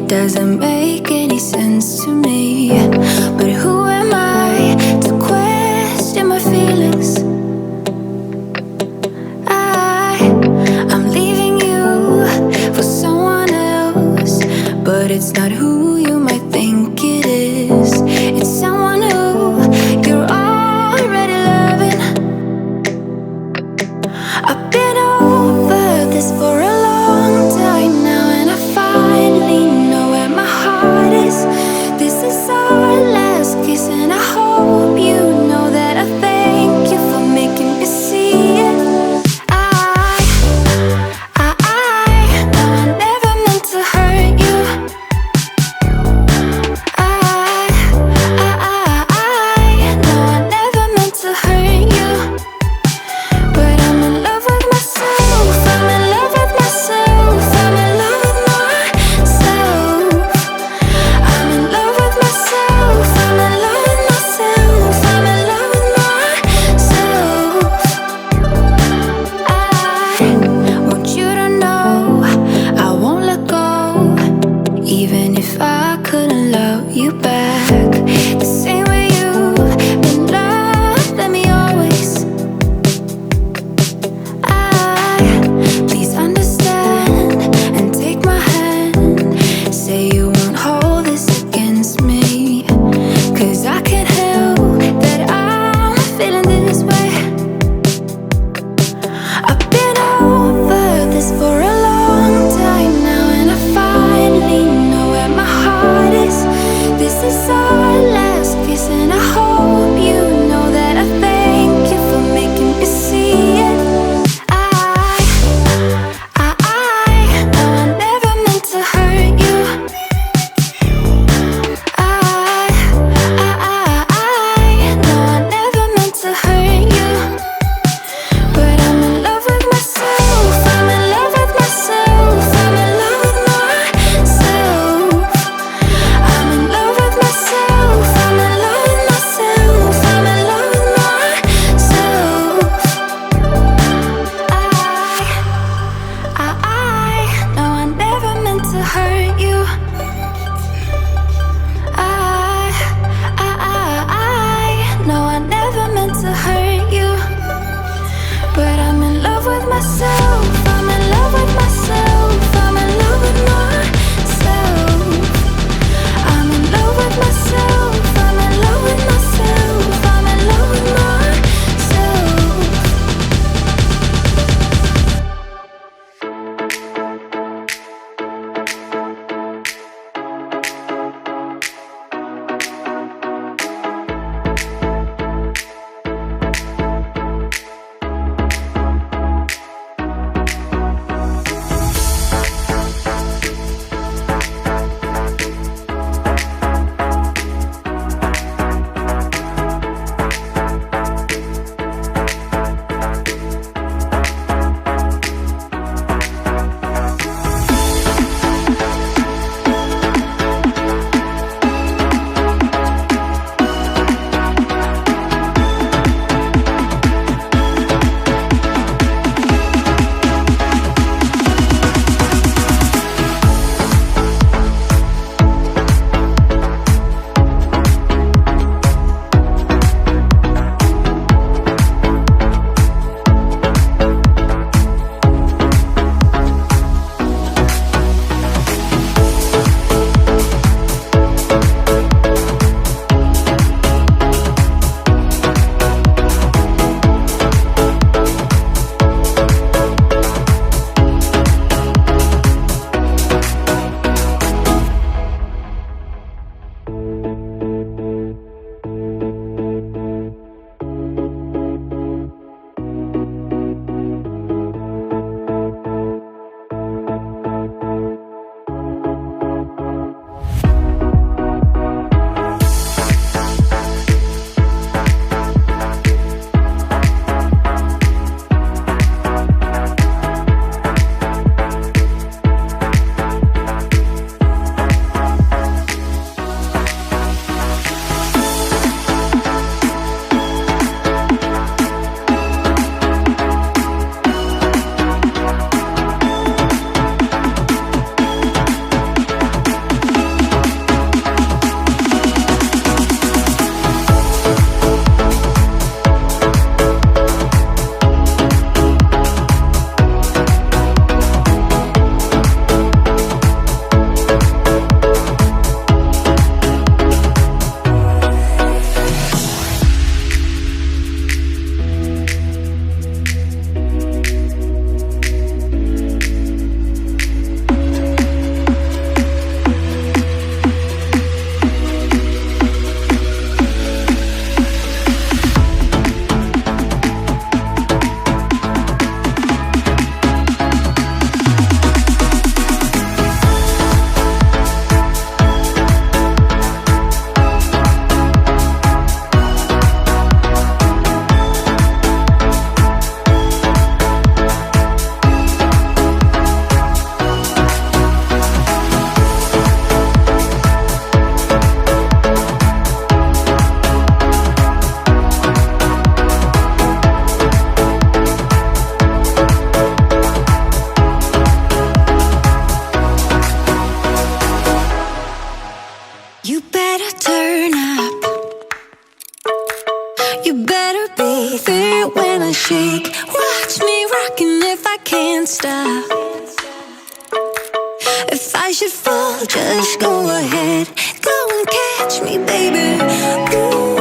doesn't make any sense to me. But who am I to question my feelings? I'm leaving you for someone else, but it's not who you might think it is. It's someone who you're already loving. I've been over this for a long time now, and I finally know where my heart is. This is our last kiss, and I hope you know that I thank you for making me see it. know I never meant to hurt you. know I never meant to hurt you. But I'm in love with myself. I'm in love with myself. I'm in love with myself. I'm in love with myself. I'm in love with myself. I'm in love with myself. I want you to know I won't let go, even if I couldn't love you back the same way you've been loving me always. Please understand and take my hand. Say you won't hold this against me, 'cause I can't help that I'm feeling this way. I've been over this for a long time now, and I finally know where my heart is. This is our last kiss, and I hope you know that I thank you for making me see it. know I never meant to hurt you. know I never meant to hurt you. But I'm in love with myself. I'm in love with myself. I'm in love with myself. I'm in love with myself. I'm in love with myself. I'm in love with myself. know I never meant to hurt you. know I never meant to hurt you. But I'm in love with myself. I'm in love with myself. I'm in love with myself. I'm in love with myself. I'm in love with myself. I'm in love with myself. If I should fall, just go ahead. Go and catch me, baby. Ooh.